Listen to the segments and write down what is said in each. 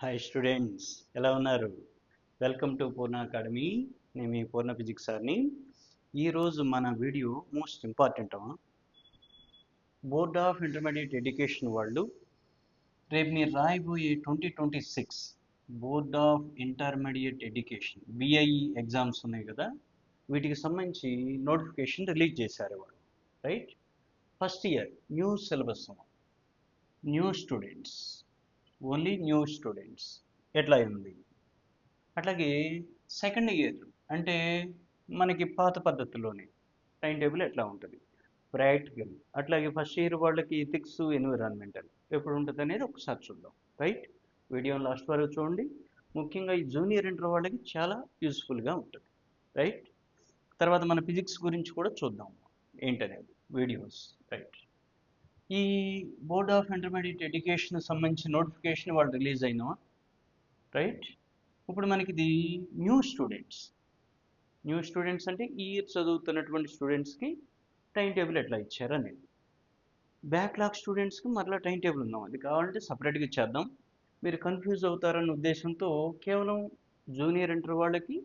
Hi students, ఎలా ఉన్నారు? Welcome to Purna academy. నేను మీ పూర్ణ ఫిజిక్స్ సార్ని. ఈరోజు మన video most important. Board of intermediate education వాళ్ళు రేపు మీరు రాయబోయే 2026 board of intermediate education BIE exams ఉన్నాయి కదా, వీటికి సంబంధించి నోటిఫికేషన్ రిలీజ్ చేశారు వాళ్ళు. Right, first year new syllabus, new students, only new students ఎట్లా ఉంది. అట్లాగే సెకండ్ ఇయర్ అంటే మనకి పాత పద్ధతిలోనే టైం టేబుల్ ఎట్లా ఉంటుంది, ప్రాక్టికల్. అట్లాగే ఫస్ట్ ఇయర్ వాళ్ళకి ఎథిక్స్, ఎన్విరాన్మెంటల్ ఎప్పుడు ఉంటుంది అనేది ఒకసారి చూద్దాం. రైట్, వీడియో లాస్ట్ వరకు చూడండి. ముఖ్యంగా ఈ జూనియర్ ఇంటర్ వాళ్ళకి చాలా యూస్ఫుల్గా ఉంటుంది. రైట్, తర్వాత మన ఫిజిక్స్ గురించి కూడా చూద్దాం ఏంటనేది వీడియోస్. రైట్, ఈ బోర్డ్ ఆఫ్ ఇంటర్మీడియట్ ఎడ్యుకేషన్ సంబంధించిన నోటిఫికేషన్ వాళ్ళు రిలీజ్ అయినా. రైట్, ఇప్పుడు మనకి ఇది న్యూ స్టూడెంట్స్ అంటే ఈ ఇయర్ చదువుతున్నటువంటి స్టూడెంట్స్కి టైం టేబుల్ ఎట్లా ఇచ్చారనేది. బ్యాక్లాగ్ స్టూడెంట్స్కి మరలా టైం టేబుల్ ఉందాం, అది కావాలంటే సపరేట్గా ఇచ్చేద్దాం. మీరు కన్ఫ్యూజ్ అవుతారన్న ఉద్దేశంతో కేవలం జూనియర్ ఇంటర్ వాళ్ళకి,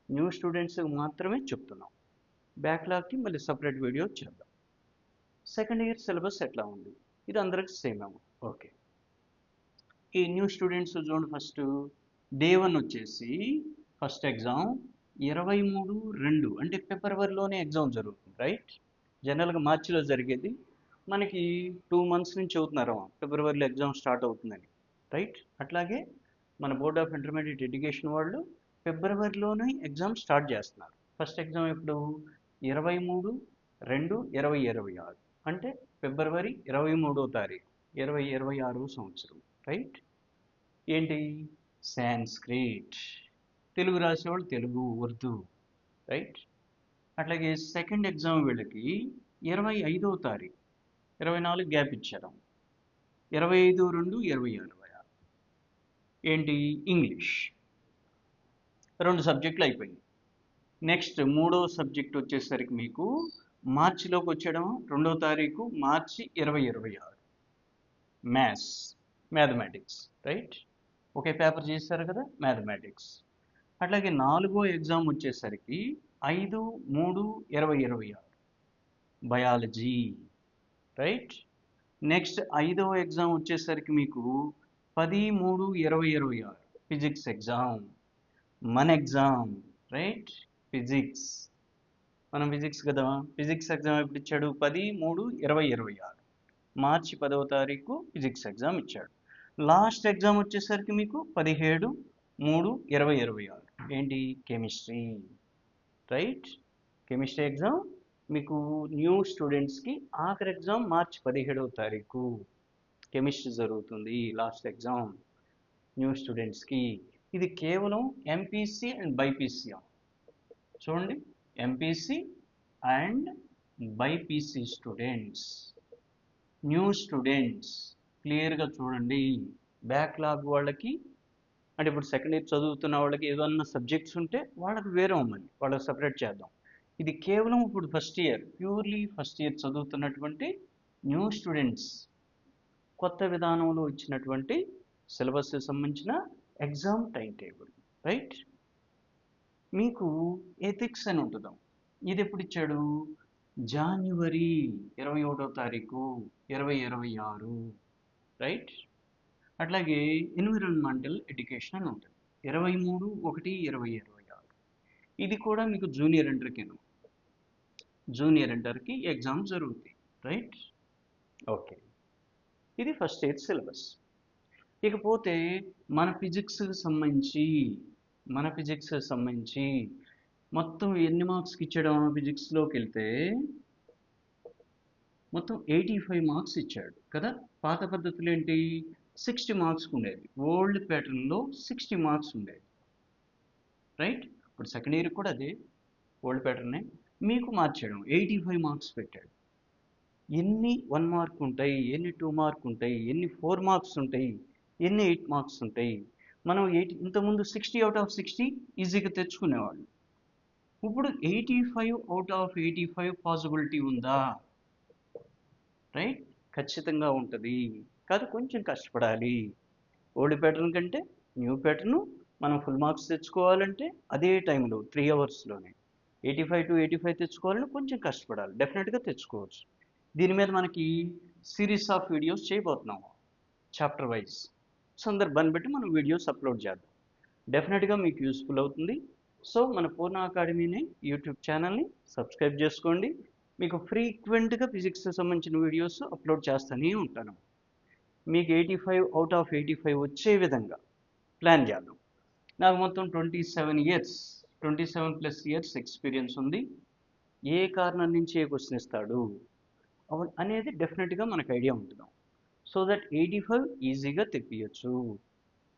న్యూ స్టూడెంట్స్కి మాత్రమే చెప్తున్నాం. బ్యాక్లాగ్కి మళ్ళీ సపరేట్ వీడియో చేద్దాం. సెకండ్ ఇయర్ సిలబస్ ఎట్లా ఉంది, ఇది అందరికి సేమ్ ఏమో. ఓకే, ఈ న్యూ స్టూడెంట్స్ చూడండి. ఫస్ట్ డే 1 వచ్చేసి ఫస్ట్ ఎగ్జామ్ 23/2 అంటే ఫిబ్రవరిలోనే ఎగ్జామ్ జరుగుతుంది. రైట్, జనరల్గా మార్చిలో జరిగేది, మనకి 2 months నుంచి అవుతున్నారు ఫిబ్రవరిలో ఎగ్జామ్ స్టార్ట్ అవుతుందని. రైట్, అట్లాగే మన బోర్డ్ ఆఫ్ ఇంటర్మీడియట్ ఎడ్యుకేషన్ వాళ్ళు ఫిబ్రవరిలోనే ఎగ్జామ్ స్టార్ట్ చేస్తున్నారు. ఫస్ట్ ఎగ్జామ్ ఇప్పుడు 23/2/2026 అంటే ఫిబ్రవరి 23వ తారీఖు 2026 సంవత్సరం. రైట్, ఏంటి సాంస్క్రిట్, తెలుగు రాసేవాళ్ళు తెలుగు, ఉర్దూ. రైట్, అట్లాగే సెకండ్ ఎగ్జామ్ వీళ్ళకి 25వ తారీఖు, 24 గ్యాప్ ఇచ్చారు, 25/2/2026 ఏంటి ఇంగ్లీష్. 2 సబ్జెక్టులు అయిపోయింది. నెక్స్ట్ మూడో సబ్జెక్ట్ వచ్చేసరికి మీకు మార్చిలోకి వచ్చేయడం, 2వ తారీఖు మార్చి 2026 మ్యాథమెటిక్స్. రైట్, ఒకే పేపర్ చేశారు కదా మ్యాథమెటిక్స్. అట్లాగే 4వ ఎగ్జామ్ వచ్చేసరికి 5/3/2026 బయాలజీ. రైట్, నెక్స్ట్ 5వ ఎగ్జామ్ వచ్చేసరికి మీకు 10/3/2026 ఫిజిక్స్ ఎగ్జామ్, మన ఎగ్జామ్. రైట్, ఫిజిక్స్, మనం ఫిజిక్స్ కదా, ఫిజిక్స్ ఎగ్జామ్ ఎప్పుడు ఇచ్చాడు, 10/3/2026 మార్చి 10వ తారీఖు ఫిజిక్స్ ఎగ్జామ్ ఇచ్చాడు. లాస్ట్ ఎగ్జామ్ వచ్చేసరికి మీకు 17/3/2026 ఏంటి కెమిస్ట్రీ. రైట్, కెమిస్ట్రీ ఎగ్జామ్ మీకు న్యూ స్టూడెంట్స్కి ఆఖరి ఎగ్జామ్ మార్చి 17వ తారీఖు కెమిస్ట్రీ జరుగుతుంది, లాస్ట్ ఎగ్జామ్ న్యూ స్టూడెంట్స్కి. ఇది కేవలం ఎంపీసీ అండ్ బైపీసీ. చూడండి, MPC and BiPC students, new students క్లియర్గా చూడండి. బ్యాక్లాగ్ వాళ్ళకి అంటే ఇప్పుడు సెకండ్ ఇయర్ చదువుతున్న వాళ్ళకి ఏదన్నా సబ్జెక్ట్స్ ఉంటే వాళ్ళకి వేరే ఉందండి, వాళ్ళకి సపరేట్ చేద్దాం. ఇది కేవలం ఇప్పుడు first year, purely first year చదువుతున్నటువంటి న్యూ స్టూడెంట్స్, కొత్త విధానంలో ఇచ్చినటువంటి సిలబస్కి సంబంధించిన ఎగ్జామ్ టైం టేబుల్. రైట్, మీకు ఎథిక్స్ అని ఉంటుందాం, ఇది ఎప్పుడు ఇచ్చాడు, జనవరి 21వ తారీఖు 2026. రైట్, అట్లాగే ఎన్విరాన్మెంటల్ ఎడ్యుకేషన్ అని ఉంటుంది 23/1/2026. ఇది కూడా మీకు జూనియర్ ఇంటర్కి ఎగ్జామ్ జరుగుతాయి. రైట్, ఓకే, ఇది ఫస్ట్ ఇయర్ సిలబస్. ఇకపోతే మన ఫిజిక్స్కి సంబంధించి మొత్తం ఎన్ని మార్క్స్కి ఇచ్చాడు, ఫిజిక్స్లోకి వెళ్తే మొత్తం 85 మార్క్స్ ఇచ్చాడు కదా. పాత పద్ధతులు ఏంటి, 60 మార్క్స్కి ఉండేది, ఓల్డ్ ప్యాటర్న్లో 60 మార్క్స్ ఉండేది. రైట్, ఇప్పుడు సెకండ్ ఇయర్ కూడా అదే ఓల్డ్ ప్యాటర్నే, మీకు మార్చాడు 85 మార్క్స్ పెట్టాడు. ఎన్ని 1 మార్క్ ఉంటాయి, ఎన్ని 2 మార్క్ ఉంటాయి, ఎన్ని 4 మార్క్స్ ఉంటాయి, ఎన్ని 8 మార్క్స్ ఉంటాయి. మనం ఇంతకుముందు 60 out of 60 ఈజీగా తెచ్చుకునేవాళ్ళు. ఇప్పుడు 85 out of 85 పాసిబిలిటీ ఉందా? రైట్, ఖచ్చితంగా ఉంటుంది, కాదు కొంచెం కష్టపడాలి. ఓల్డ్ ప్యాటర్న్ కంటే న్యూ ప్యాటర్ను మనం ఫుల్ మార్క్స్ తెచ్చుకోవాలంటే అదే టైంలో 3 అవర్స్లోనే 85 to 85 తెచ్చుకోవాలని కొంచెం కష్టపడాలి, డెఫినెట్గా తెచ్చుకోవచ్చు. దీని మీద మనకి సిరీస్ ఆఫ్ వీడియోస్ చేయబోతున్నాము చాప్టర్ వైజ్. సందర్భాన్ని బట్టి మనం వీడియోస్ అప్లోడ్ చేద్దాం, డెఫినెట్గా మీకు యూస్ఫుల్ అవుతుంది. సో మన పూర్ణ అకాడమీని యూట్యూబ్ ఛానల్ని సబ్స్క్రైబ్ చేసుకోండి. మీకు ఫ్రీక్వెంట్గా ఫిజిక్స్కి సంబంధించిన వీడియోస్ అప్లోడ్ చేస్తూనే ఉంటాను. మీకు 85 అవుట్ ఆఫ్ 85 వచ్చే విధంగా ప్లాన్ చేద్దాం. నాకు మొత్తం 27+ ఇయర్స్ ఎక్స్పీరియన్స్ ఉంది. ఏ కారణం నుంచి ఏ క్వశ్చన్ ఇస్తాడు అనేది డెఫినెట్గా మనకు ఐడియా ఉంటుంది. సో దట్ 85 ఈజీగా తెప్పియచ్చు,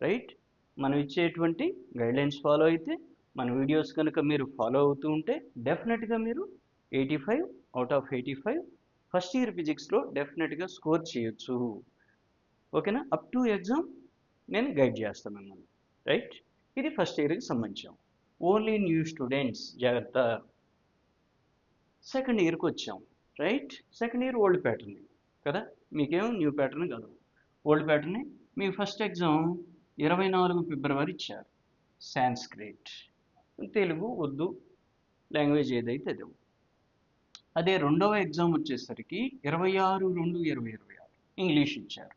రైట్? మనం ఇచ్చేటువంటి గైడ్లైన్స్ ఫాలో అయితే, మన వీడియోస్ కనుక మీరు ఫాలో అవుతూ ఉంటే డెఫినెట్గా మీరు 85 అవుట్ ఆఫ్ 85 ఫస్ట్ ఇయర్ ఫిజిక్స్లో డెఫినెట్గా స్కోర్ చేయొచ్చు. ఓకేనా? అప్ టు ఎగ్జామ్ నేను గైడ్ చేస్తాను మిమ్మల్ని, రైట్? ఇది ఫస్ట్ ఇయర్కి సంబంధించాం. ఓన్లీ న్యూ స్టూడెంట్స్ జాగ్రత్త. సెకండ్ ఇయర్కి వచ్చాం, right? Second year old pattern కదా, మీకేం న్యూ ప్యాటర్న్ కాదు, ఓల్డ్ ప్యాటర్న్. మీ ఫస్ట్ ఎగ్జామ్ 24 ఫిబ్రవరి ఇచ్చారు, సాంస్క్రిట్. తెలుగు ఉర్దూ లాంగ్వేజ్ ఏదైతే అదే. అదే రెండవ ఎగ్జామ్ వచ్చేసరికి 26/2/2026 ఇంగ్లీష్ ఇచ్చారు.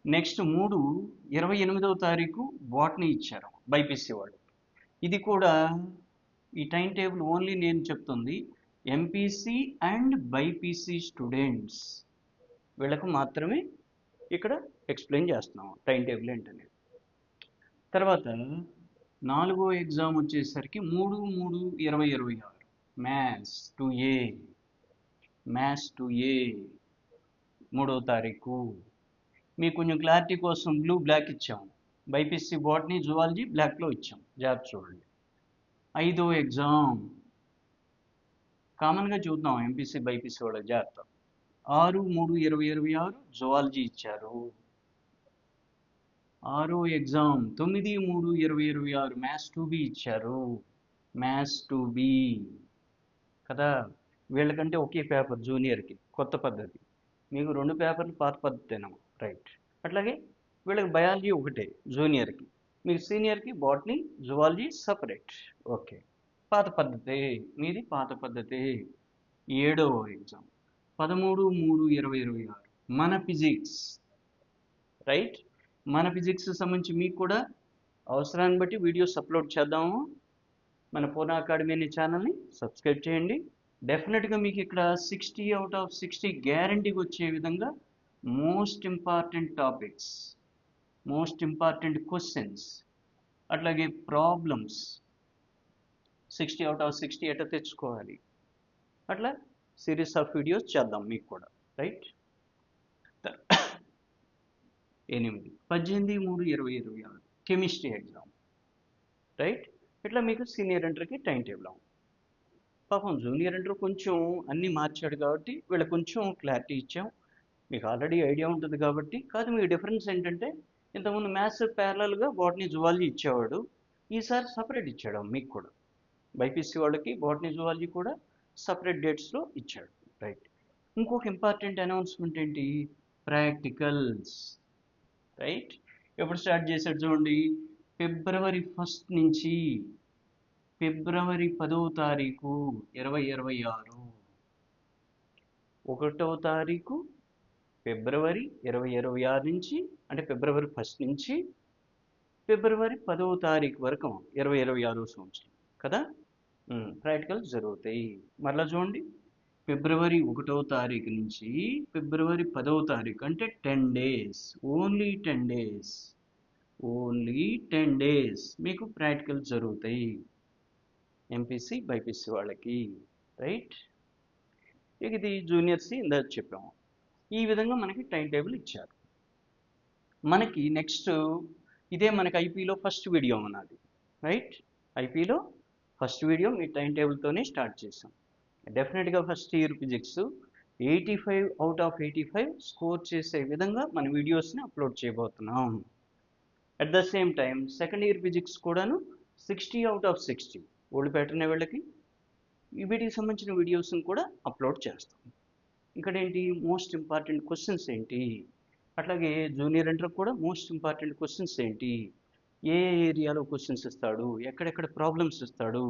నెక్స్ట్ 28వ తారీఖు బాటనీ ఇచ్చారు బైపీసీ వాళ్ళు. ఇది కూడా ఈ టైం టేబుల్ ఓన్లీ నేను చెప్తుంది ఎంపీసీ అండ్ బైపీసీ స్టూడెంట్స్, వీళ్ళకు మాత్రమే ఇక్కడ ఎక్స్ప్లెయిన్ చేస్తున్నాం టైం టేబుల్ ఏంటనేది. తర్వాత 4వ ఎగ్జామ్ వచ్చేసరికి 3/3/2026 మ్యాథ్స్ 2A. మ్యాథ్స్ 2A 3వ తారీఖు. మీకు కొంచెం క్లారిటీ కోసం బ్లూ బ్లాక్ ఇచ్చాము. బైపీసీ బాటనీ జువాలజీ బ్లాక్లో ఇచ్చాం, జాగ్రత్త చూడండి. 5వ ఎగ్జామ్ కామన్గా చూద్దాం ఎంపీసీ బైపీసీ వాళ్ళ జాగ్రత్త. 6/3/2026 జువాలజీ ఇచ్చారు. 6వ ఎగ్జామ్ 9/3/2026 మ్యాథ్స్ 2B ఇచ్చారు. మ్యాథ్స్ 2B కదా, వీళ్ళకంటే ఒకే పేపర్ జూనియర్కి కొత్త పద్ధతి, మీకు 2 పేపర్లు పాత పద్ధతేనమ్మా, రైట్? అట్లాగే వీళ్ళకి బయాలజీ ఒకటే జూనియర్కి, మీకు సీనియర్కి బాటనీ జువాలజీ సపరేట్. ఓకే, పాత పద్ధతే, మీది పాత పద్ధతే. 7వ ఎగ్జామ్ 13/3/2026 మన ఫిజిక్స్, రైట్? మన ఫిజిక్స్ సంబంధించి మీకు కూడా అవసరాన్ని బట్టి వీడియోస్ అప్లోడ్ చేద్దాము. మన పూర్ణ అకాడమీ అనే ఛానల్ని సబ్స్క్రైబ్ చేయండి. డెఫినెట్గా మీకు ఇక్కడ 60 అవుట్ ఆఫ్ 60 గ్యారంటీకి వచ్చే విధంగా most important topics, most important questions, అట్లాగే ప్రాబ్లమ్స్ 60 అవుట్ ఆఫ్ 60 ఎట్లా తెచ్చుకోవాలి, అట్లా సిరీస్ ఆఫ్ వీడియోస్ చేద్దాం మీకు కూడా, రైట్? 18/3/2026 chemistry exam, right? ఇట్లా మీకు సీనియర్ ఇంటర్కి టైం టేబుల్. పాపం జూనియర్ ఇంటర్ కొంచెం అన్నీ మార్చాడు కాబట్టి వీళ్ళకి కొంచెం క్లారిటీ ఇచ్చాం. మీకు ఆల్రెడీ ఐడియా ఉంటుంది కాబట్టి. కాదు, మీకు డిఫరెన్స్ ఏంటంటే ఇంతకుముందు మ్యాథ్స్ ప్యారలల్గా బాటనీ జువాలజీ ఇచ్చేవాడు, ఈసారి సపరేట్ ఇచ్చాడు మీకు కూడా. బైపీసీ వాళ్ళకి బాటనీ జువాలజీ కూడా సపరేట్ డేట్స్లో ఇచ్చాడు, రైట్? ఇంకొక ఇంపార్టెంట్ అనౌన్స్మెంట్ ఏంటి, ప్రాక్టికల్స్, రైట్? ఎప్పుడు స్టార్ట్ చేశాడు చూడండి, ఫిబ్రవరి 1 నుంచి ఫిబ్రవరి 10వ తారీఖు 2026, 1వ తారీఖు ఫిబ్రవరి 2026 నుంచి, అంటే ఫిబ్రవరి 1 నుంచి ఫిబ్రవరి 10వ తారీఖు వరకు 2026 సంవత్సరం కదా ప్రాక్టికల్స్ జరుగుతాయి. మరలా చూడండి, ఫిబ్రవరి 1వ తారీఖు నుంచి ఫిబ్రవరి 10వ తారీఖు అంటే 10 days, only 10 days, only 10 days మీకు ప్రాక్టికల్స్ జరుగుతాయి ఎంపీసీ బైపీసీ వాళ్ళకి, రైట్? ఇక ఇది జూనియర్స్ ఇందాక చెప్పాము. ఈ విధంగా మనకి టైం టేబుల్ ఇచ్చారు. మనకి నెక్స్ట్ ఇదే మనకి ఐపీలో ఫస్ట్ వీడియో ఉన్నది, రైట్? ఐపీలో ఫస్ట్ వీడియో మీ టైం టేబుల్తోనే స్టార్ట్ చేసాం. డెఫినెట్గా first year physics 85 out of 85 score చేసే విధంగా మన వీడియోస్ని అప్లోడ్ చేయబోతున్నాం. At the same time second year physics కూడాను 60 అవుట్ ఆఫ్ 60 ఓల్డ్ ప్యాటర్న్ వీళ్ళకి వీటికి సంబంధించిన వీడియోస్ని కూడా అప్లోడ్ చేస్తాం. ఇక్కడ ఏంటి మోస్ట్ ఇంపార్టెంట్ క్వశ్చన్స్ ఏంటి, అట్లాగే జూనియర్ ఇంటర్ కూడా మోస్ట్ ఇంపార్టెంట్ క్వశ్చన్స్ ఏంటి, ఏ ఏరియాలో క్వశ్చన్స్ ఇస్తాడు, ఎక్కడెక్కడ ప్రాబ్లమ్స్ ఇస్తాడు.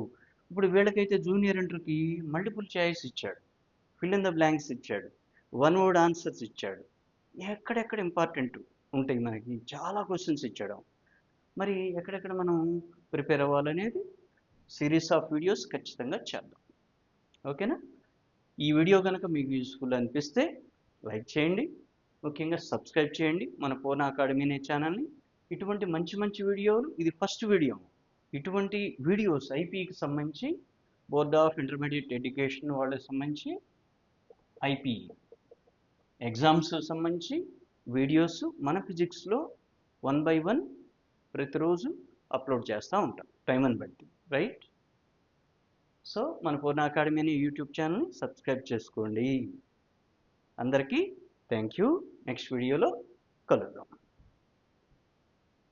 ఇప్పుడు వీళ్ళకైతే జూనియర్ ఇంటర్కి మల్టిపుల్ చాయిస్ ఇచ్చాడు, ఫిల్ ఇన్ ద బ్లాంక్స్ ఇచ్చాడు, వన్ వర్డ్ ఆన్సర్స్ ఇచ్చాడు, ఎక్కడెక్కడ ఇంపార్టెంట్ ఉంటాయి మనకి చాలా క్వశ్చన్స్ ఇచ్చాడు. మరి ఎక్కడెక్కడ మనం ప్రిపేర్ అవ్వాలనేది సిరీస్ ఆఫ్ వీడియోస్ ఖచ్చితంగా చేద్దాం. ఓకేనా? ఈ వీడియో కనుక మీకు యూస్ఫుల్ అనిపిస్తే లైక్ చేయండి, ముఖ్యంగా సబ్స్క్రైబ్ చేయండి మన పూర్ణ అకాడమీ అనే ఛానల్ని. ఇటువంటి మంచి మంచి వీడియోలు, ఇది ఫస్ట్ వీడియో, ఇటువంటి వీడియోస్ ఐపీకి సంబంధించి, బోర్డ్ ఆఫ్ ఇంటర్మీడియట్ ఎడ్యుకేషన్ వాళ్ళకి సంబంధించి ఐపీ ఎగ్జామ్స్ సంబంధించి వీడియోస్ మన ఫిజిక్స్లో 1 by 1 ప్రతిరోజు అప్లోడ్ చేస్తూ ఉంటాం టైంని బట్టి, రైట్? సో మన పూర్ణ అకాడమీ అనే యూట్యూబ్ ఛానల్ని సబ్స్క్రైబ్ చేసుకోండి. అందరికీ థ్యాంక్ యూ. నెక్స్ట్ వీడియోలో కలుద్దాం.